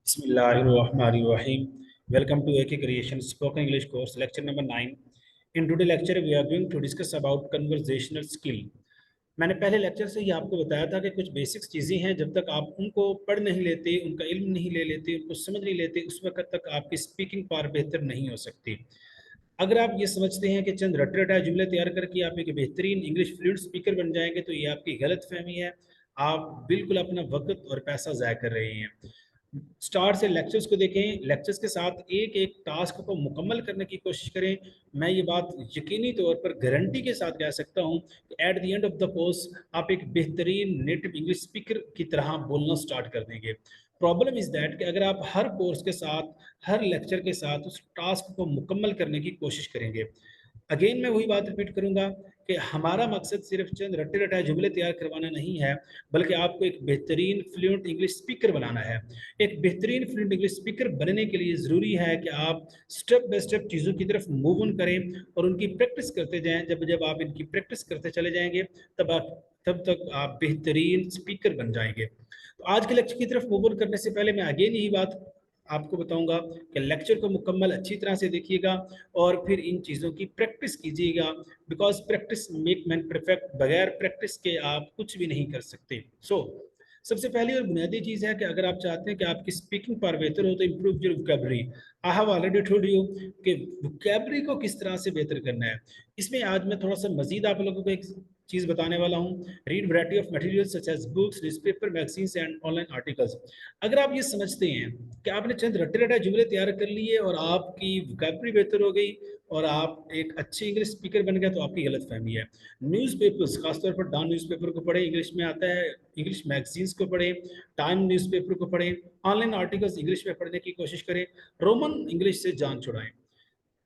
Bismillahirrahmanirrahim. Welcome to AK Creation Spoken English course, lecture number 9. In today's lecture, we are going to discuss about conversational skill. मैंने पहले lecture से ही आपको बताया था कि कुछ बेसिक्स चीज़ें हैं, जब तक आप उनको पढ़ नहीं लेते, उनका इल्म नहीं ले लेते, उनको समझ नहीं लेते, उस वक्त तक आपकी स्पीकिंग पावर बेहतर नहीं हो सकती। अगर आप ये समझते हैं कि चंद रटे रटाए जुमले तैयार करके आप एक बेहतरीन इंग्लिश फ्लुएंट स्पीकर बन जाएंगे, तो ये आपकी गलत फहमी है। आप बिल्कुल अपना वक्त और पैसा ज़ाय कर रहे हैं। स्टार्ट से लेक्चर्स को देखें, लेक्चर्स के साथ एक एक टास्क को मुकम्मल करने की कोशिश करें। मैं ये बात यकीनी तौर पर गारंटी के साथ कह सकता हूँ कि at the end of the course आप एक बेहतरीन नेटिव इंग्लिश स्पीकर की तरह बोलना स्टार्ट कर देंगे। प्रॉब्लम इज़ दैट कि अगर आप हर कोर्स के साथ, हर लेक्चर के साथ उस टास्क को मुकम्मल करने की कोशिश करेंगे, अगेन मैं वही बात रिपीट करूंगा कि हमारा मकसद सिर्फ चंद रट्टे रटाए जुमले तैयार करवाना नहीं है, बल्कि आपको एक बेहतरीन फ्लुएंट इंग्लिश स्पीकर बनाना है। एक बेहतरीन फ्लुएंट इंग्लिश स्पीकर बनने के लिए ज़रूरी है कि आप स्टेप बाय स्टेप चीज़ों की तरफ मूव ऑन करें और उनकी प्रैक्टिस करते जाएं। जब जब आप इनकी प्रैक्टिस करते चले जाएंगे, तब तक आप बेहतरीन स्पीकर बन जाएंगे। तो आज के लेक्चर की तरफ मूव ऑन करने से पहले मैं अगेन यही बात आपको बताऊंगा कि लेक्चर को मुकम्मल अच्छी तरह से देखिएगा और फिर इन चीज़ों की प्रैक्टिस कीजिएगा, because practice make man perfect. बगैर प्रैक्टिस के आप कुछ भी नहीं कर सकते। सबसे पहली और बुनियादी चीज़ है कि अगर आप चाहते हैं कि आपकी स्पीकिंग पावर बेहतर हो, तो improve your vocabulary. I have already told you कि वोकैबुलरी को किस तरह से बेहतर करना है। इसमें आज मैं थोड़ा सा मजीद आप लोगों को एक चीज़ बताने वाला हूँ। Read variety of material such as books, newspaper, magazines and online articles. अगर आप ये समझते हैं कि आपने चंद रट्टे रटाए जुमले तैयार कर लिए और आपकी वोकैबुलरी बेहतर हो गई और आप एक अच्छे इंग्लिश स्पीकर बन गए, तो आपकी गलत फहमी है। न्यूज़पेपर्स, खासतौर पर डॉन न्यूज़पेपर को पढ़ें, इंग्लिश में आता है। इंग्लिश मैगजीन्स को पढ़ें, टाइम न्यूज़पेपर को पढ़ें, ऑनलाइन आर्टिकल्स इंग्लिश में पढ़ने की कोशिश करें, रोमन इंग्लिश से जान छुड़ाएं।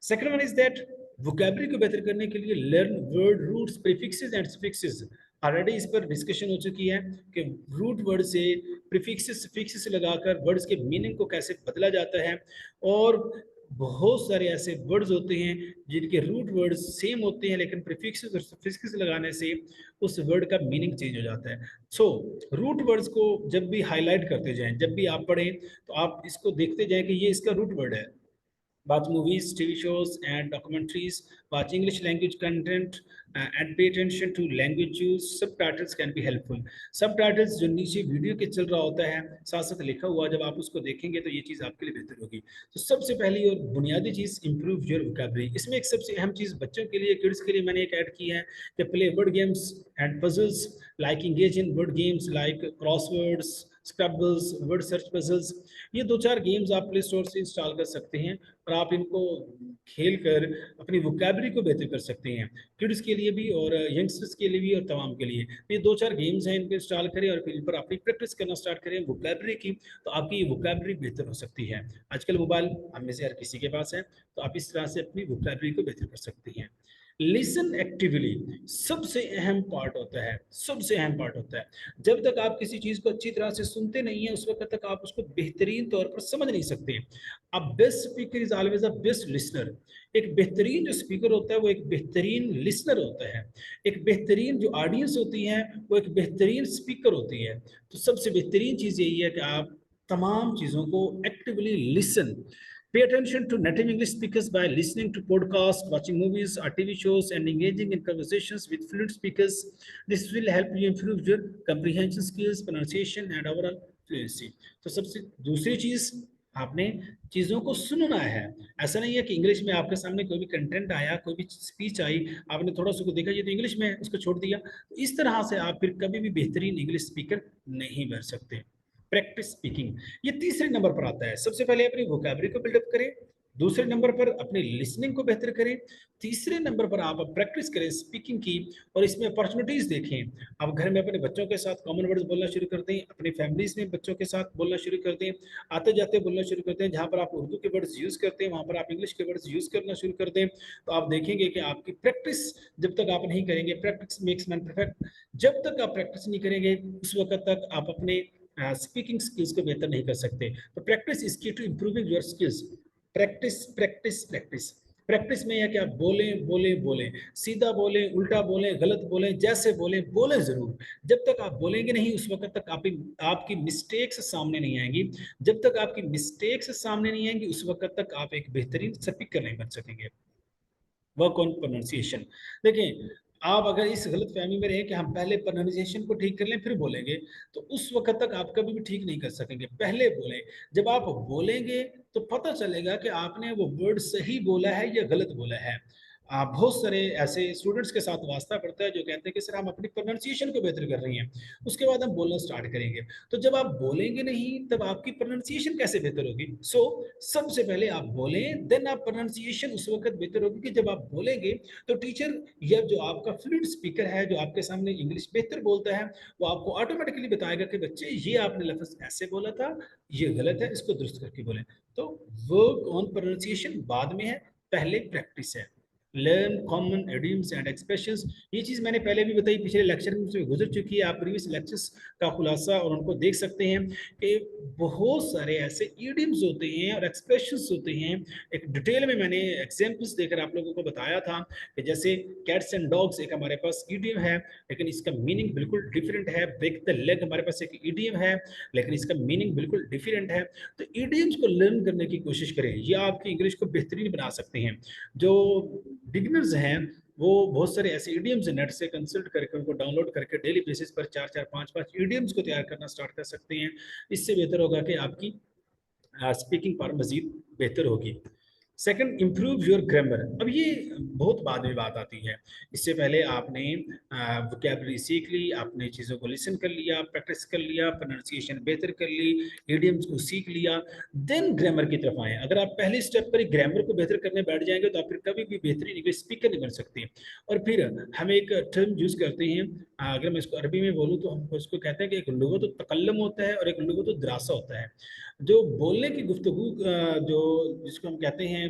Second one is that vocabulary को बेहतर करने के लिए learn word roots, prefixes and suffixes. Already इस पर डिस्कशन हो चुकी है कि रूट वर्ड से प्रीफिक्सेस सफिक्सेस लगाकर वर्ड्स के मीनिंग को कैसे बदला जाता है। और बहुत सारे ऐसे वर्ड्स होते हैं जिनके रूट वर्ड्स सेम होते हैं, लेकिन प्रीफिक्सेस और सफिक्सेस लगाने से उस वर्ड का मीनिंग चेंज हो जाता है। रूट वर्ड्स को जब भी हाईलाइट करते जाएं, जब भी आप पढ़ें, तो आप इसको देखते जाएं कि ये इसका रूट वर्ड है। watch movies, TV shows, and documentaries, watch English language content, and pay attention to language use. Subtitles can be helpful. Subtitles जो नीचे वीडियो के चल रहा होता है, साथ साथ लिखा हुआ, जब आप उसको देखेंगे तो ये चीज़ आपके लिए बेहतर होगी। तो सबसे पहली और बुनियादी चीज़ इम्प्रूव योर वोकैबुलरी। इसमें एक सबसे अहम चीज़ बच्चों के लिए, किड्स के लिए मैंने एक ऐड की है कि play word games and puzzles, like engage in word games like crosswords, scrabbles, word search puzzles. ये 2-4 गेम्स आप प्ले स्टोर से इंस्टॉल कर सकते हैं और आप इनको खेल कर अपनी वोकैबुलरी को बेहतर कर सकते हैं, किड्स के लिए भी और यंगस्टर्स के लिए भी और तमाम के लिए। ये 2-4 गेम्स हैं, इनको इंस्टॉल करें और फिर इन पर अपनी प्रैक्टिस करना स्टार्ट करें वोकैबुलरी की, तो आपकी वोकैबुलरी बेहतर हो सकती है। आजकल मोबाइल हम में से हर किसी के पास है, तो आप इस तरह से अपनी वोकैबुलरी को बेहतर कर सकते हैं। लिसन एक्टिवली सबसे अहम पार्ट होता है, सबसे अहम पार्ट होता है। जब तक आप किसी चीज़ को अच्छी तरह से सुनते नहीं हैं, उस वक्त तक आप उसको बेहतरीन तौर पर समझ नहीं सकते। A best speaker is always a best listener. एक बेहतरीन जो स्पीकर होता है वो एक बेहतरीन लिसनर होता है। एक बेहतरीन जो ऑडियंस होती है वो एक बेहतरीन स्पीकर होती है। तो सबसे बेहतरीन चीज़ यही है कि आप तमाम चीज़ों को actively listen. Pay attention to native English speakers by listening to podcasts, watching movies or TV shows, and engaging in conversations with fluent speakers. This will help you improve your comprehension skills, pronunciation, and overall fluency. तो सबसे दूसरी चीज़, आपने चीज़ों को सुनना है। ऐसा नहीं है कि इंग्लिश में आपके सामने कोई भी कंटेंट आया, कोई भी स्पीच आई, आपने थोड़ा सा को देखा, ये तो इंग्लिश में है, उसको छोड़ दिया। तो इस तरह से आप फिर कभी भी बेहतरीन इंग्लिश स्पीकर नहीं बन सकते। प्रैक्टिस स्पीकिंग, ये तीसरे नंबर पर आता है। सबसे पहले अपनी वोकैबुलरी को बिल्डअप करें, दूसरे नंबर पर अपनी लिसनिंग को बेहतर करें, तीसरे नंबर पर आप प्रैक्टिस करें स्पीकिंग की और इसमें अपॉर्चुनिटीज देखें। आप घर में अपने बच्चों के साथ कॉमन वर्ड्स बोलना शुरू कर दें, अपनी फैमिलीज में बच्चों के साथ बोलना शुरू कर दें, आते जाते बोलना शुरू कर दें। जहाँ पर आप उर्दू के वर्ड्स यूज़ करते हैं, वहाँ पर आप इंग्लिश के वर्ड्स यूज़ करना शुरू कर दें। तो आप देखेंगे कि आपकी प्रैक्टिस जब तक आप नहीं करेंगे, प्रैक्टिस मेक्स मैन परफेक्ट, जब तक आप प्रैक्टिस नहीं करेंगे उस वक्त तक आप अपने स्पीकिंग स्किल्स को बेहतर नहीं कर सकते। तो practice is key to improving your skills. Practice practice practice. Practice में यह कि आप बोलें बोलें बोलें, सीधा बोलें, उल्टा बोलें, गलत बोलें, जैसे बोलें बोलें जरूर। जब तक आप बोलेंगे नहीं उस वक्त तक आपकी मिस्टेक्स सामने नहीं आएंगी। जब तक आपकी मिस्टेक्स सामने नहीं आएंगी उस वक्त तक आप एक बेहतरीन स्पीकर नहीं बन सकेंगे। Work on pronunciation. देखें, आप अगर इस गलत फहमी में रहें कि हम पहले प्रोनाउंसिएशन को ठीक कर लें फिर बोलेंगे, तो उस वक्त तक आप कभी भी ठीक नहीं कर सकेंगे। पहले बोलें। जब आप बोलेंगे तो पता चलेगा कि आपने वो वर्ड सही बोला है या गलत बोला है। बहुत सारे ऐसे स्टूडेंट्स के साथ वास्ता पड़ता है जो कहते हैं कि सर हम अपनी प्रोनाउंसिएशन को बेहतर कर रही हैं, उसके बाद हम बोलना स्टार्ट करेंगे। तो जब आप बोलेंगे नहीं तब आपकी प्रोनाउंसिएशन कैसे बेहतर होगी? सबसे पहले आप बोलें, देन आप प्रोनाउंसिएशन उस वक्त बेहतर होगी कि जब आप बोलेंगे तो टीचर या जो आपका फ्लुएंट स्पीकर है जो आपके सामने इंग्लिश बेहतर बोलता है, वो आपको ऑटोमेटिकली बताएगा कि बच्चे ये आपने लफ्ज ऐसे बोला था, ये गलत है, इसको दुरुस्त करके बोलें। तो वर्क ऑन प्रोनाउंसिएशन बाद में है, पहले प्रैक्टिस है। Learn common idioms and expressions, ये चीज़ मैंने पहले भी बताई, पिछले लेक्चर में से गुजर चुकी है। आप प्रीवियस लेक्चर्स का खुलासा और उनको देख सकते हैं कि बहुत सारे ऐसे इडियम्स होते हैं और एक्सप्रेशंस होते हैं। एक डिटेल में मैंने एग्जांपल्स देकर आप लोगों को बताया था कि जैसे कैट्स एंड डॉग्स एक हमारे पास इडियम है, लेकिन इसका मीनिंग बिल्कुल डिफरेंट है। ब्रेक द लेग हमारे पास एक इडियम है, लेकिन इसका मीनिंग बिल्कुल डिफरेंट है। तो इडियम्स को लर्न करने की कोशिश करें, ये आपकी इंग्लिश को बेहतरीन बना सकते हैं। जो बिगिनर्स हैं वो बहुत सारे ऐसे इडियम्स नेट से कंसल्ट करके उनको डाउनलोड करके डेली बेसिस पर 4-4, 5-5 इडियम्स को तैयार करना स्टार्ट कर सकते हैं। इससे बेहतर होगा कि आपकी स्पीकिंग पावर मजीद बेहतर होगी। Second, improve your grammar. अब ये बहुत बाद में बात आती है, इससे पहले आपने वोकैबुलरी सीख ली, आपने चीज़ों को लिसन कर लिया, प्रैक्टिस कर लिया, प्रोनाउंसिएशन बेहतर कर ली, इडियम्स को सीख लिया, देन ग्रामर की तरफ आए। अगर आप पहले स्टेप पर ग्रामर को बेहतर करने बैठ जाएंगे तो आप फिर कभी भी बेहतरीन इंग्लिश स्पीकर नहीं बन सकते। और फिर हम एक टर्म यूज़ करते हैं, अगर मैं इसको अरबी में बोलूँ तो हम उसको कहते हैं कि एक लुगत तकल्लुम होता है और एक लुगत दरासा होता है। जो बोलने की गुफ्तगू जो जिसको हम कहते हैं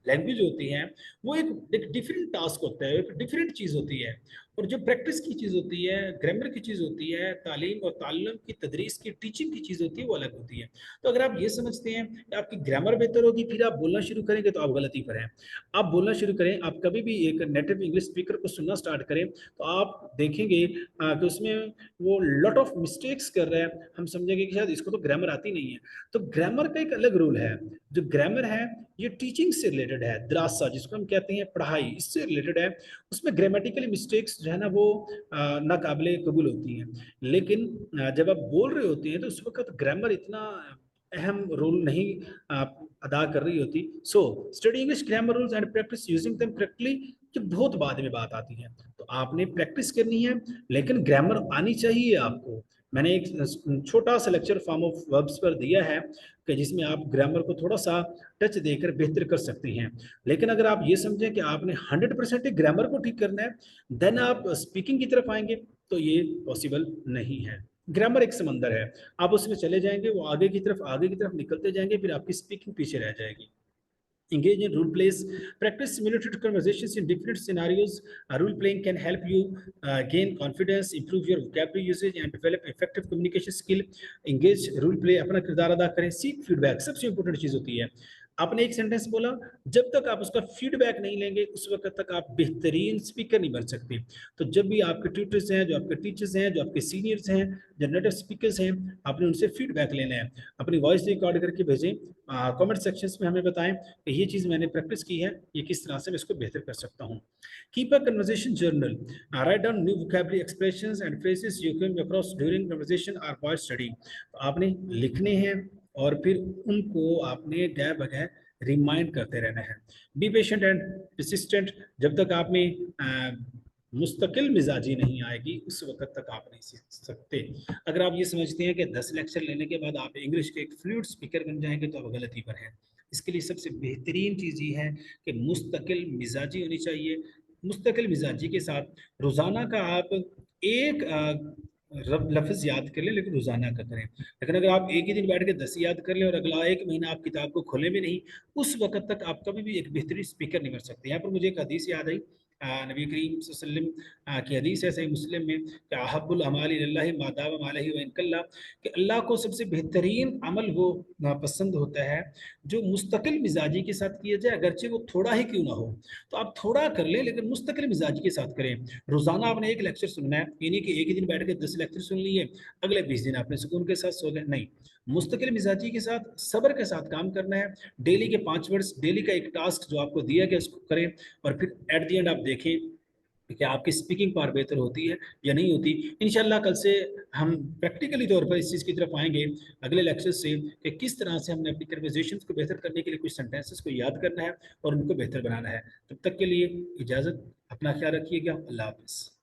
लैंग्वेज होती है, वो एक डिफरेंट टास्क होता है, एक डिफरेंट चीज़ होती है। और जो प्रैक्टिस की चीज़ होती है, ग्रामर की चीज़ होती है, तालीम और ताल्लुम की, तदरीस की, टीचिंग की चीज़ होती है, वो अलग होती है। तो अगर आप ये समझते हैं कि आपकी ग्रामर बेहतर होगी फिर आप बोलना शुरू करेंगे तो आप गलती पर हैं। आप बोलना शुरू करें, आप कभी भी एक नेटिव इंग्लिश स्पीकर को सुनना स्टार्ट करें तो आप देखेंगे कि उसमें वो लॉट ऑफ मिस्टेक्स कर रहा है, हम समझेंगे कि शायद इसको तो ग्रामर आती नहीं है। तो ग्रामर का एक अलग रूल है। जो ग्रामर है ये टीचिंग से रिलेटेड है, दरासा जिसको हम कहते हैं पढ़ाई, इससे रिलेटेड है। उसमें ग्रामेटिकली मिस्टेक्स जो है ना वो नाकाबिले कबूल होती हैं। लेकिन जब आप बोल रहे होते हैं तो उस वक्त ग्रामर इतना अहम रोल नहीं अदा कर रही होती। Study English grammar rules and practice using them correctly, ये बहुत बाद में बात आती है। तो आपने प्रैक्टिस करनी है, लेकिन ग्रामर आनी चाहिए आपको। मैंने एक छोटा सा लेक्चर फॉर्म ऑफ वर्ब्स पर दिया है कि जिसमें आप ग्रामर को थोड़ा सा टच देकर बेहतर कर सकते हैं। लेकिन अगर आप ये समझें कि आपने 100% ग्रामर को ठीक करना है, देन आप स्पीकिंग की तरफ आएंगे, तो ये पॉसिबल नहीं है। ग्रामर एक समंदर है, आप उसमें चले जाएंगे, वो आगे की तरफ निकलते जाएंगे, फिर आपकी स्पीकिंग पीछे रह जाएगी। Engage in role plays, practice simulated conversations in different scenarios. Role playing can help you gain confidence, improve your vocabulary usage and develop effective communication skill. Engage role play, अपना किरदार अदा करें, seek feedback, सबसे important चीज होती है। आपने एक सेंटेंस बोला, जब तक आप उसका फीडबैक नहीं लेंगे उस वक्त तक आप बेहतरीन स्पीकर नहीं बन सकते। तो जब भी आपके ट्यूटर्स हैं, जो आपके टीचर्स हैं, जो आपके सीनियर्स हैं, जो नेटिव स्पीकर्स हैं, आपने उनसे फीडबैक लेना है। अपनी वॉइस रिकॉर्ड करके भेजें, कमेंट सेक्शंस में हमें बताएं कि ये चीज़ मैंने प्रैक्टिस की है, ये किस तरह से मैं इसको बेहतर कर सकता हूँ। Keep a conversation journal, write down new vocabulary expressions and phrases you come across during conversation और वॉइस स्टडी। आपने लिखने हैं और फिर उनको आपने गैर बगैर रिमाइंड करते रहना है। बी पेशेंट एंड परसिस्टेंट, जब तक आप में मुस्तकिल मिजाजी नहीं आएगी उस वक्त तक आप नहीं सीख सकते। अगर आप ये समझते हैं कि 10 लेक्चर लेने के बाद आप इंग्लिश के एक फ्लूएंट स्पीकर बन जाएंगे तो आप गलती पर हैं। इसके लिए सबसे बेहतरीन चीज़ ये है कि मुस्तकिल मिजाजी होनी चाहिए। मुस्तकिल मिजाजी के साथ रोज़ाना का आप एक लफ्ज़ याद कर लें, लेकिन रोज़ाना का करें। लेकिन अगर आप एक ही दिन बैठ के 10 याद कर लें और अगला 1 महीना आप किताब को खोले भी नहीं, उस वक्त तक आप कभी भी एक बेहतरीन स्पीकर नहीं बन सकते। यहाँ पर मुझे एक हदीस याद आई, नबी करीम सल्लल्लाहु अलैहि वसल्लम की हदीस है सही मुस्लिम में कि अहब्बुल अमालि इलल्लाहि मा दावम अलैहि व इन कल्ला, कि अल्लाह को सबसे बेहतरीन अमल वो पसंद होता है जो मुस्तकिल मिजाजी के साथ किया जाए, अगरचे वो थोड़ा ही क्यों ना हो। तो आप थोड़ा कर लें लेकिन मुस्तकिल मिजाजी के साथ करें। रोजाना आपने एक लेक्चर सुनना है, यानी कि एक ही दिन बैठ के 10 लेक्चर सुन लिए, अगले 20 दिन आपने सुकून के साथ सो गए, नहीं। मुस्तकिल मिजाजी के साथ, सब्र के साथ काम करना है। डेली के 5 वर्ड्स, डेली का एक टास्क जो आपको दिया गया उसको करें, और फिर एट द एंड आप देखें कि आपकी स्पीकिंग पावर बेहतर होती है या नहीं होती। इंशाल्लाह कल से हम प्रैक्टिकली तौर पर इस चीज़ की तरफ आएंगे अगले लेक्चर से, कि किस तरह से हमने अपनी कन्वर्सेशन को बेहतर करने के लिए कुछ सेंटेंसेस को याद करना है और उनको बेहतर बनाना है। तब तक के लिए इजाज़त, अपना ख्याल रखिएगा, अल्लाह हाफिज़।